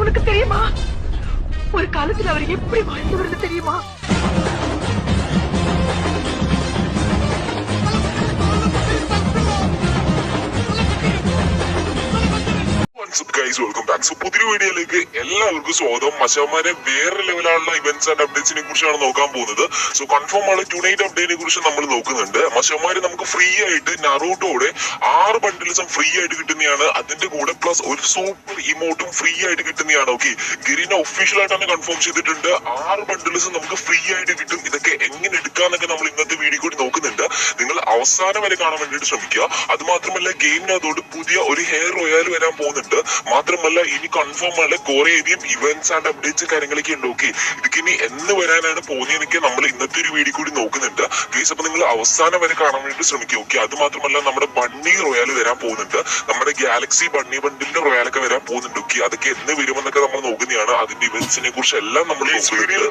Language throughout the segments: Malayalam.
உனக்கு தெரியுமா? ஒரு காலத்துல அவர் எப்படி வாழ்ந்தவர்னு தெரியுமா? പുതിയ വീഡിയോയിലേക്ക് എല്ലാവർക്കും സ്വാഗതം. മച്ചാന്മാരെ വേറെ ലെവലുള്ള ഇവന്റ്സ് ആൻഡ് അപ്ഡേറ്റ്സിനെ കുറിച്ചാണ് നോക്കാൻ പോകുന്നത്. സോ കൺഫേം ആണ് ടുനൈറ്റ് അപ്ഡേറ്റിനെ കുറിച്ച് നമ്മൾ നോക്കുന്നുണ്ട്. മച്ചാന്മാര് നമുക്ക് ഫ്രീ ആയിട്ട് നറൂട്ടോയുടെ 6 ബണ്ടിൽസും ഫ്രീ ആയിട്ട് കിട്ടുന്നതാണ്. അതിന്റെ കൂടെ പ്ലസ് ഒരു സൂപ്പർ ഇമോട്ടും ഫ്രീ ആയിട്ട് കിട്ടുന്നതാണ്. ഓക്കെ, ഗരീന ഒഫീഷ്യൽ ആയിട്ട് തന്നെ കൺഫേം ചെയ്തിട്ടുണ്ട് 6 ബണ്ടിൽസും നമുക്ക് ഫ്രീ ആയിട്ട് കിട്ടും. ഇതൊക്കെ എങ്ങനെ എടുക്കാന്നൊക്കെ നമ്മൾ ഇന്നത്തെ വീഡിയോ കൂടി നോക്കുന്നുണ്ട്. നിങ്ങൾ അവസാനം വരെ കാണാൻ വേണ്ടിയിട്ട് ശ്രമിക്കുക. അത് മാത്രമല്ല ഗെയിമിനകത്തോട് പുതിയ ഒരു ഹെയർ റോയൽ വരാൻ പോകുന്നുണ്ട്. മാത്രമല്ല ഇനി കൺഫേം ആണ് കുറെ അധികം ഇവന്റ്സ് ആൻഡ് അപ്ഡേറ്റ്സ് കാര്യങ്ങളൊക്കെ ഉണ്ട്. ഓക്കെ, ഇതൊക്കെ ഇനി എന്ന് വരാനാണ് പോകുന്നതൊക്കെ നമ്മൾ ഇന്നത്തെ ഒരു വീഡിയോ കൂടി നോക്കുന്നുണ്ട് ഗൈസ്. അപ്പൊ നിങ്ങൾ അവസാനം വരെ കാണാൻ വേണ്ടി ശ്രമിക്കുക. ഓക്കെ, അത് മാത്രമല്ല നമ്മുടെ ബണ്ണി റോയൽ വരാൻ പോകുന്നുണ്ട്. നമ്മുടെ ഗാലക്സി ബണ്ണി ബണ്ടിലിന്റെ റോയലൊക്കെ വരാൻ പോകുന്നുണ്ട്. ഓക്കെ, അതൊക്കെ എന്ന് വരുമെന്നൊക്കെ നമ്മൾ നോക്കുന്നതാണ്. അതിന്റെ ഇവന്റ്സിനെ കുറിച്ച് എല്ലാം നമ്മൾ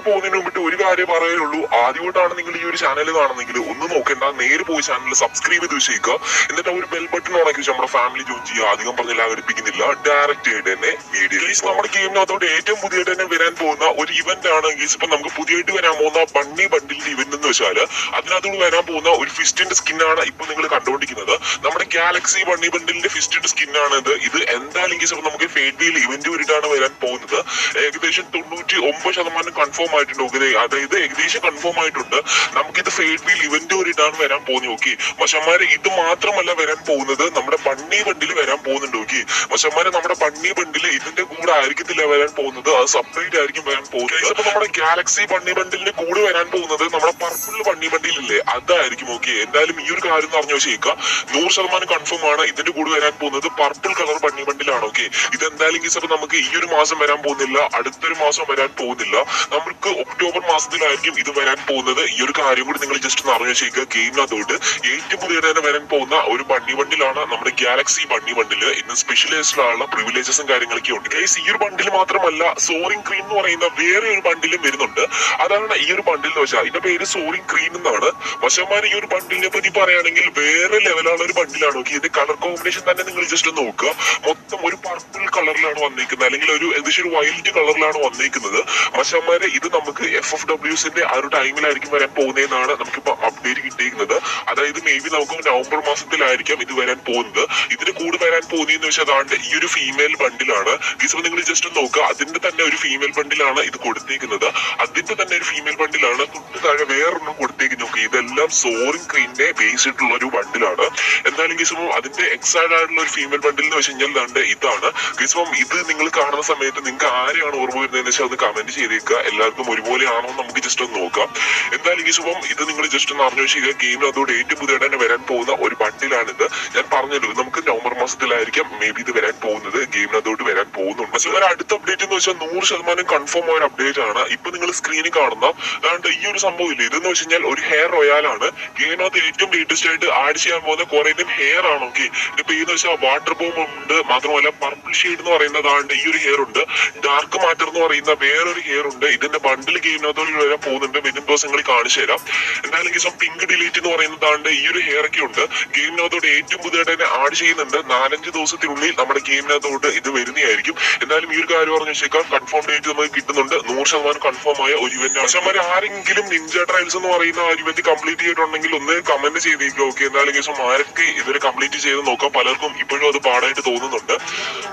പോകുന്നതിന് മുമ്പിട്ട് ഒരു കാര്യം പറയാനുള്ളൂ. ആദ്യമായിട്ടാണ് നിങ്ങൾ ഈ ഒരു ചാനൽ കാണുന്നെങ്കിൽ ഒന്ന് നോക്കേണ്ട, നേരെ പോയി ചാനൽ സബ്സ്ക്രൈബ് ചെയ്ത് വെച്ചേക്കുക. എന്നിട്ട് ഒരു ബെൽ ബട്ടൺ ഓണാക്കി വെച്ച് നമ്മുടെ ഫാമിലി ജോയിൻ ചെയ്യുക. അധികം പറഞ്ഞില്ല അവതരിപ്പിക്കുന്നില്ല, ഡയറക്റ്റ് ആയിട്ട് തന്നെ വീഡിയോ. നമ്മുടെ ഗെയിമിനകത്തോട് ഏറ്റവും പുതിയതായിട്ട് തന്നെ വരാൻ പോകുന്ന ഒരു ഇവന്റ് ആണ് ഗീസ്. ഇപ്പൊ നമുക്ക് പുതിയതായിട്ട് വരാൻ പോകുന്ന ബണ്ണി ബണ്ടിലിന്റെ ഇവന്റ് എന്ന് വെച്ചാൽ അതിനകത്തോട് വരാൻ പോകുന്ന ഒരു ഫിസ്റ്റിന്റെ സ്കിന്നാണ് ഇപ്പൊ നിങ്ങൾ കണ്ടുകൊണ്ടിരിക്കുന്നത്. നമ്മുടെ ഗാലക്സി ബണ്ണി ബണ്ടിലിന്റെ ഫിസ്റ്റിന്റെ സ്കിന്നാണ് ഇത്. എന്തായാലും ഗീസ് നമുക്ക് ഫേറ്റ് വീൽ ഇവന്റ് വരിട്ടാണ് വരാൻ പോകുന്നത്. ഏകദേശം 99% കൺഫേം ആയിട്ടുണ്ട്. അതായത് ഏകദേശം കൺഫേം ആയിട്ടുണ്ട്. നമുക്കിത് ഫേറ്റ് വീൽ ഇവന്റ് വരിട്ടാണ് വരാൻ പോകുന്നത്. ഓക്കെ മച്ചന്മാരെ, ഇത് മാത്രമല്ല വരാൻ പോകുന്നത്, നമ്മുടെ ബണ്ണി ബണ്ടിൽ വരാൻ പോകുന്നുണ്ട്. ഓക്കെ മച്ചന്മാരെ, നമ്മുടെ ബണ്ണി ബണ്ടില് ഇതിന്റെ കൂടെ ആയിരിക്കത്തില്ല വരാൻ പോകുന്നത്, അത് സെപ്പറേറ്റ് ആയിരിക്കും വരാൻ പോകുന്നത്. അപ്പൊ നമ്മുടെ ഗാലക്സി ബണ്ണി ബണ്ടിലിന്റെ കൂടെ വരാൻ പോകുന്നത് നമ്മുടെ പർപ്പിൾ ബണ്ണി ബണ്ടിലില്ലേ, അതായിരിക്കും. ഓക്കെ, എന്തായാലും ഈ ഒരു കാര്യം പറഞ്ഞു വെച്ചേക്കുക. 100% കൺഫേം ആണ്. ഇതിന്റെ കൂടെ വരാൻ പോകുന്നത് പർപ്പിൾ കളർ ബണ്ണി ബണ്ടിലാണ്. ഓക്കെ, ഇതെന്തായാലും ഗീസ് അപ്പൊ നമുക്ക് ഈ ഒരു മാസം വരാൻ പോകുന്നില്ല, അടുത്തൊരു മാസം വരാൻ പോകുന്നില്ല, നമുക്ക് ഒക്ടോബർ മാസത്തിലായിരിക്കും ഇത് വരാൻ പോകുന്നത്. ഈ ഒരു കാര്യം കൂടി നിങ്ങൾ ജസ്റ്റ് ഒന്ന് അറിഞ്ഞു വെച്ചേക്കുക. ഗെയിമിനകത്തോട്ട് ഏറ്റവും പുതിയതായിട്ട് വരാൻ പോകുന്ന ഒരു ബണ്ണി ബണ്ടിലാണ് നമ്മുടെ ഗാലക്സി ബണ്ണി ബണ്ടില്. ഇന്ന് സ്പെഷ്യലൈസ്ഡിലുള്ള പ്രിവിലേജസും കാര്യങ്ങളൊക്കെ ഉണ്ട് ഗൈസ്. ഈ ഒരു ബണ്ടിൽ മാത്രമല്ല സോറിംഗ് ക്രീൻ എന്ന് പറയുന്ന വേറെ ഒരു ബണ്ടിലും വരുന്നുണ്ട്. അതാണ് ഈ ഒരു ബണ്ടിൽ എന്ന് വെച്ചാൽ ഇതിന്റെ പേര് സോറിംഗ് ക്രീൻ എന്നാണ്. വശമാർ ഈ ഒരു ബണ്ടിലിനെ പറ്റി പറയുകയാണെങ്കിൽ വേറെ ലെവലുള്ള ഒരു ബണ്ടിലാണ്. ഓക്കെ, ഇതിന്റെ കളർ കോമ്പിനേഷൻ തന്നെ നിങ്ങൾ ജസ്റ്റ് നോക്കുക. മൊത്തം ഒരു പർപ്പിൾ കളറിലാണ് വന്നിരിക്കുന്നത്, അല്ലെങ്കിൽ ഒരു ഏകദേശം ഒരു വൈലറ്റ് കളറിലാണ് വന്നിരിക്കുന്നത്. വശമാരെ ഇത് നമുക്ക് FFWസിന്റെ ആ ഒരു ടൈമിലായിരിക്കും വരാൻ പോകുന്നതെന്നാണ് നമുക്കിപ്പോ അപ്ഡേറ്റ് കിട്ടിയിരിക്കുന്നത്. അതായത് മേ ബി നമുക്ക് നവംബർ മാസത്തിലായിരിക്കും ഇത് വരാൻ പോകുന്നത്. ഇതിന് കൂടെ വരാൻ പോകുന്നതെന്ന് വെച്ചാൽ അതാണ്ട് ഈ ഒരു ഫീമെയിൽ ബണ്ടിലാണ്. ഗീസ് നിങ്ങൾ ജസ്റ്റ് നോക്കുക, അതിന്റെ തന്നെ ഒരു ഫീമെയിൽ ബണ്ടിലാണ് ഇത് കൊടുത്തേക്കുന്നത്. അതിന്റെ തന്നെ ഒരു ഫീമെയിൽ ബണ്ടിലാണ് തൊട്ട് താഴെ വേറൊന്നും കൊടുത്തേക്കുന്നത്. നോക്കി, ഇതെല്ലാം സോറിംഗ് ക്രീനിനെ ബേസ് ചെയ്തിട്ടുള്ള ഒരു ബണ്ടിലാണ്. എന്തായാലും ഗീസ് അതിന്റെ എക്സൈഡ് ആയിട്ടുള്ള ഒരു ഫീമെയിൽ ബണ്ടിൽ എന്ന് വെച്ച് കഴിഞ്ഞാൽ ഇതാണ് ഗീസ്. ഇത് നിങ്ങൾ കാണുന്ന സമയത്ത് നിങ്ങൾക്ക് ആരെയാണ് ഓർമ്മ വരുന്നതെന്ന് വെച്ചാൽ അത് കമന്റ് ചെയ്തേക്കുക. എല്ലാവർക്കും ഒരുപോലെ ആണോ നമുക്ക് ജസ്റ്റ് ഒന്ന് നോക്കാം. എന്തായാലും ഗീസ് ഇത് നിങ്ങൾ ജസ്റ്റ് ഒന്ന് അറിഞ്ഞു വെച്ചാൽ ഗെയിമിൽ അതോടെ ഏറ്റവും പുതിയതായിട്ട് തന്നെ വരാൻ പോകുന്ന ഒരു ബണ്ടിലാണിത്. ഞാൻ പറഞ്ഞല്ലോ, നമുക്ക് നവംബർ മാസത്തിലായിരിക്കും മേ ബി ഇത് വരാൻ പോകുന്നത്. ഗെയിമിന് അതോട്ട് വരാൻ പോകുന്നുണ്ട്. പക്ഷേ അടുത്ത അപ്ഡേറ്റ് എന്ന് വെച്ചാൽ 100% കൺഫേം ആയ ഒരു അപ്ഡേറ്റ് ആണ്. ഇപ്പൊ നിങ്ങൾ സ്ക്രീനിൽ കാണുന്ന അതാണ്ട് ഈ ഒരു സംഭവം ഇല്ല, ഇതെന്ന് വെച്ച് കഴിഞ്ഞാൽ ഒരു ഹെയർ റോയാലാണ്. ഗെയിമിനകത്ത് ഏറ്റവും ലേറ്റസ്റ്റ് ആയിട്ട് ആഡ് ചെയ്യാൻ പോകുന്ന കുറെ ഹെയർ ആണ്. ഓക്കെ, ഇപ്പൊ എന്ന് വെച്ചാൽ വാട്ടർ ബോം ഉണ്ട്, മാത്രമല്ല പർപ്പിൾ ഷെയ്ഡ് എന്ന് പറയുന്നതാണ്ട് ഈ ഒരു ഹെയർ ഉണ്ട്, ഡാർക്ക് മാറ്റർ എന്ന് പറയുന്ന വേറൊരു ഹെയർ ഉണ്ട്. ഇതിന്റെ ബണ്ടിൽ ഗെയിമിനകത്തോട് വരാൻ പോകുന്നുണ്ട്. വരും ദിവസങ്ങളിൽ കാണിച്ചു തരാം. എന്തായാലും പിങ്ക് ഡിലീറ്റ് എന്ന് പറയുന്നതാണ്ട് ഈ ഒരു ഹെയർ ഒക്കെ ഉണ്ട്. ഗെയിമിനകത്തോട് ഏറ്റവും പുതിയതായിട്ട് തന്നെ ആഡ് ചെയ്യുന്നുണ്ട്. 4-5 ദിവസത്തിനുള്ളിൽ നമ്മുടെ ഗെയിമിനകത്തോട്ട് ഇത് വരുന്നതായിരിക്കും. എന്തായാലും ഈ ഒരു കാര്യം പറഞ്ഞു വെച്ചേക്കാം, കൺഫേം ഡേറ്റ് നമുക്ക് കിട്ടുന്നുണ്ട്. 100% കൺഫേം ആയ ഒരു ഇവന്റ്. പക്ഷേ ആരെങ്കിലും നിഞ്ച ട്രയൽസ് എന്ന് പറയുന്ന ആ ഇവന്റ് കംപ്ലീറ്റ് ചെയ്തിട്ടുണ്ടെങ്കിൽ ഒന്ന് കമന്റ് ചെയ്തേക്കും. ഓക്കെ, എന്തായാലും ആരൊക്കെ ഇവര് കംപ്ലീറ്റ് ചെയ്ത് നോക്കാം. പലർക്കും ഇപ്പോഴും അത് പാടായിട്ട് തോന്നുന്നുണ്ട്.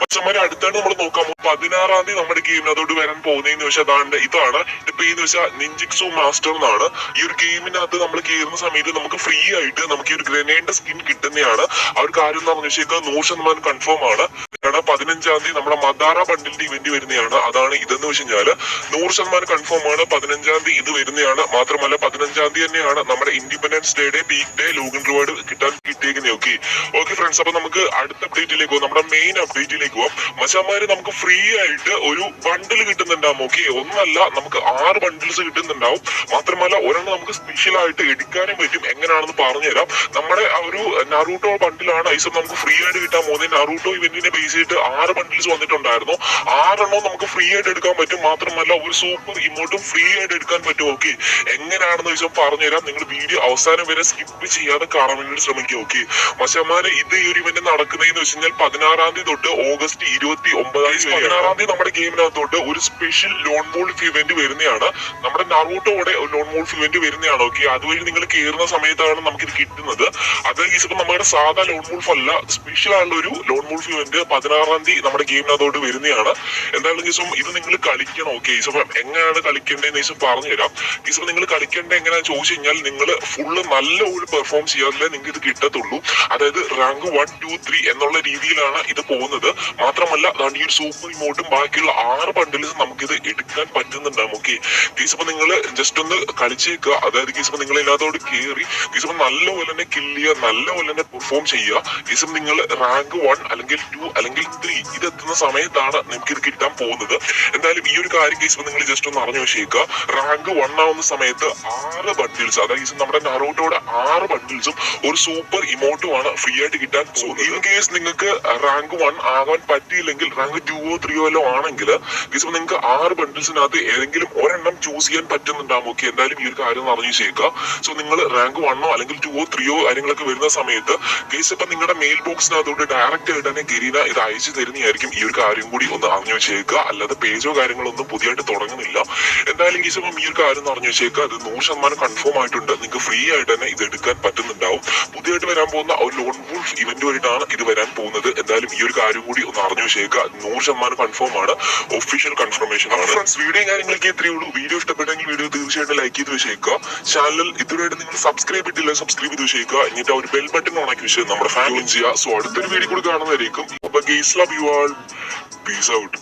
പക്ഷേ അടുത്താണ് നമ്മൾ നോക്കാം. 16-ാം തീയതി നമ്മുടെ ഗെയിമിനകത്തോട്ട് വരാൻ പോകുന്നതെന്ന് വെച്ചാൽ ഇതാണ് ഇതിന്റെ പേര് വെച്ചാൽ നിഞ്ചിക്സോ മാസ്റ്റർ എന്നാണ്. ഈ ഒരു ഗെയിമിനകത്ത് നമ്മൾ കയറുന്ന സമയത്ത് നമുക്ക് ഫ്രീ ആയിട്ട് നമുക്ക് ഈ ഒരു ഗ്രനേഡിന്റെ സ്കിൻ കിട്ടുന്നതാണ്. ആ ഒരു കാര്യം എന്ന് പറഞ്ഞു വെച്ചാൽ 100% കൺഫേം ആണ്. 15-ാം തീയതി നമ്മുടെ മദാറ ബണ്ടിലിന്റെ ഇവന്റ് വരുന്നതാണ്. അതാണ് ഇതെന്ന് വെച്ച് കഴിഞ്ഞാൽ 100% കൺഫേം ആണ്. 15-ാം തീയതി ഇത് വരുന്നതാണ്. മാത്രമല്ല 15-ാം തീയതി തന്നെയാണ് നമ്മുടെ ഇൻഡിപെൻഡൻസ് ഡേയുടെ പീക്ക് ഡേ ലോഗിൻ റിവാർഡ് കിട്ടിയേക്കുന്നത്. ഓക്കെ ഫ്രണ്ട്സ്, അപ്പൊ നമുക്ക് അടുത്ത അപ്ഡേറ്റിലേക്ക് പോകാം. നമ്മുടെ മെയിൻ അപ്ഡേറ്റിലേക്ക് പോകാം. മച്ചാന്മാര് നമുക്ക് ഫ്രീ ആയിട്ട് ഒരു ബണ്ടിൽ കിട്ടുന്നുണ്ടാവും. ഓക്കെ, ഒന്നല്ല, നമുക്ക് 6 ബണ്ടിൽസ് കിട്ടുന്നുണ്ടാവും. മാത്രമല്ല ഒരെണ്ണം നമുക്ക് സ്പെഷ്യൽ ആയിട്ട് എടുക്കാനും പറ്റും. എങ്ങനെയാണെന്ന് പറഞ്ഞുതരാം. നമ്മുടെ ആ ഒരു നറൂട്ടോ ബണ്ടിലാണ് ഐസം നമുക്ക് ഫ്രീ ആയിട്ട് കിട്ടാൻ പോകുന്നത്. നറൂട്ടോ ഇവന്റിനെ ബേസ് ചെയ്തിട്ട് 6 ബണ്ടിൽസ് വന്നിട്ടുണ്ടായിരുന്നു. പറഞ്ഞിട്ടുണ്ടായിരുന്നു. 6 നമുക്ക് ഫ്രീ ആയിട്ട് എടുക്കാൻ പറ്റും. മാത്രമല്ല ഒരു സൂപ്പർ ഇമോട്ടും ഫ്രീ ആയിട്ട് എടുക്കാൻ പറ്റും. ഓക്കെ, എങ്ങനെയാണെന്ന് വെച്ചാൽ പറഞ്ഞുതരാം. നിങ്ങൾ വീഡിയോ അവസാനം വരെ സ്കിപ്പ് ചെയ്യാതെ കാണാൻ വേണ്ടി ശ്രമിക്കുക. ഓക്കെ മച്ചന്മാരെ, ഇത് ഈ ഒരു ഇവന്റ് നടക്കുന്നതെന്ന് വെച്ച് കഴിഞ്ഞാൽ 16-ാം തീയതി തൊട്ട് ഓഗസ്റ്റ് 29-ാം തീയതി 16-ാം തീയതി നമ്മുടെ ഗെയിമിനകത്തോട്ട് ഒരു സ്പെഷ്യൽ ലോൺ വോൾഫ് ഇവന്റ് വരുന്നതാണ്. നമ്മുടെ നറൂട്ടോടെ ലോൺ വോൾഫ് ഇവന്റ് വരുന്നതാണ്. ഓക്കെ, അതുവഴി നിങ്ങൾ കയറുന്ന സമയത്താണ് നമുക്കിത് കിട്ടുന്നത്. അത് ഇപ്പൊ നമ്മുടെ സാധാ ലോൺ വോൾഫ് അല്ല, സ്പെഷ്യൽ ആയിട്ടുള്ള ഒരു ലോൺ വോൾഫ് ഇവന്റ് 16-ാം തീയതി നമ്മുടെ ഗെയിമിനകത്തോട്ട് വരുന്നതാണ്. എന്തായാലും ഗീസം ഇത് നിങ്ങൾ കളിക്കണം. ഓക്കെ ഈസപ്പം എങ്ങനെയാണ് കളിക്കേണ്ടതെന്ന് ഈസം പറഞ്ഞുതരാം. ഈസപ്പം നിങ്ങൾ കളിക്കേണ്ടത് എങ്ങനെയാണെന്ന് ചോദിച്ചു കഴിഞ്ഞാൽ നിങ്ങൾ ഫുള്ള് നല്ല ഒരു പെർഫോം ചെയ്യാറില്ല നിങ്ങൾക്ക് ഇത് കിട്ടത്തുള്ളൂ. അതായത് റാങ്ക് 1, 2, 3 എന്നുള്ള രീതിയിലാണ് ഇത് പോകുന്നത്. മാത്രമല്ല ഈ ഒരു സൂപ്പർ ഇമോട്ടും ബാക്കിയുള്ള 6 ബണ്ടിൽസ് നമുക്കിത് എടുക്കാൻ പറ്റുന്നുണ്ടാവും. ഓക്കെ ഈസപ്പം നിങ്ങൾ ജസ്റ്റ് ഒന്ന് കളിച്ചേക്കുക. അതായത് ഈസപ്പം നിങ്ങൾ ഇതിനകത്തോട് കയറി ഈസപ്പം നല്ലപോലെ തന്നെ കില്ല് ചെയ്യുക, നല്ലപോലെ തന്നെ പെർഫോം ചെയ്യുക. ഈസം നിങ്ങൾ റാങ്ക് 1 അല്ലെങ്കിൽ 2 അല്ലെങ്കിൽ 3 ഇതെത്തുന്ന സമയത്താണ് നിങ്ങൾക്ക് ഇത് കിട്ടാൻ പോകുന്നത്. എന്തായാലും ഈ ഒരു കാര്യം കേസ് നിങ്ങൾ ജസ്റ്റ് ഒന്ന് അറിഞ്ഞു വെച്ചേക്കുക. റാങ്ക് 1 ആവുന്ന സമയത്ത് 6 ബണ്ടിൽസ്, അതായത് നമ്മുടെ നറൂട്ടോയുടെ 6 ബണ്ടിൽസും ഒരു സൂപ്പർ ഇമോട്ടുമാണ് ഫ്രീ ആയിട്ട് കിട്ടാൻ പോകുന്നത്. ഇൻ കേസ് നിങ്ങൾക്ക് റാങ്ക് 1 ആകാൻ പറ്റിയില്ലെങ്കിൽ റാങ്ക് 2ഓ 3ഓ എല്ലോ ആണെങ്കിൽ കേസ് നിങ്ങൾക്ക് 6 ബണ്ടിൽസിനകത്ത് ഏതെങ്കിലും ഒരെണ്ണം ചൂസ് ചെയ്യാൻ പറ്റുന്നുണ്ടാവും. ഓക്കെ എന്തായാലും ഈ ഒരു കാര്യം അറിഞ്ഞു വെച്ചേക്കുക. സോ നിങ്ങൾ റാങ്ക് 1ഓ അല്ലെങ്കിൽ 2ഓ 3ഓ കാര്യങ്ങളൊക്കെ വരുന്ന സമയത്ത് കേസ് ഇപ്പൊ നിങ്ങളുടെ മെയിൽ ബോക്സിനകത്തോട്ട് ഡയറക്റ്റ് ആയിട്ട് തന്നെ ഗരീന ഇത് അയച്ചു തരുന്നതായിരിക്കും. ഈ ഒരു കാര്യം കൂടി ഒന്ന് അറിഞ്ഞു വെച്ചേക്കുക. അല്ലാതെ പേജോ കാര്യങ്ങളൊന്നും പുതിയതായിട്ട് തുടങ്ങുന്നില്ല. എന്തായാലും കേസ് ഇപ്പം ഈ ഒരു കാര്യം അറിഞ്ഞു വെച്ചേക്കുക. അത് 100% കൺഫേം ആയിട്ടുണ്ട്. നിങ്ങൾക്ക് ഫ്രീ ആയിട്ട് തന്നെ ഇത് എടുക്കാൻ പറ്റുന്നുണ്ടാവും. പുതിയതായിട്ട് വരാൻ പോകുന്ന ഒരു ലോൺ വോൾഫ് ഇവന്റ് ആയിട്ടാണ് ഇത് വരാൻ പോകുന്നത്. എന്തായാലും ഈ ഒരു കാര്യം കൂടി ഒന്ന് അറിഞ്ഞു വെച്ചേക്കുക. 100% കൺഫേം ആണ്, ഒഫീഷ്യൽ കൺഫർമേഷൻ ആണ്. ഫ്രണ്ട്സ് വീഡിയോ കാര്യങ്ങളൊക്കെ ഇത്രയേ ഉള്ളൂ. വീഡിയോ ഇഷ്ടപ്പെട്ടെങ്കിൽ വീഡിയോ തീർച്ചയായിട്ടും ലൈക്ക് ചെയ്ത് വെച്ചേക്കുക. ചാനൽ ഇതുവരെയായിട്ട് നിങ്ങൾ സബ്സ്ക്രൈബ് ചെയ്തില്ല, സബ്സ്ക്രൈബ് ചെയ്ത് വെച്ചേക്കുക. എന്നിട്ട് ഒരു ബെൽ ബട്ടൺ ഓൺ ആക്കി വെച്ച് നമ്മുടെ ഫാമിലി ചെയ്യുക. സോ അടുത്തൊരു വീഡിയോ കൂടി കാണുന്നതായിരിക്കും. അപ്പൊ guys love you all, peace out.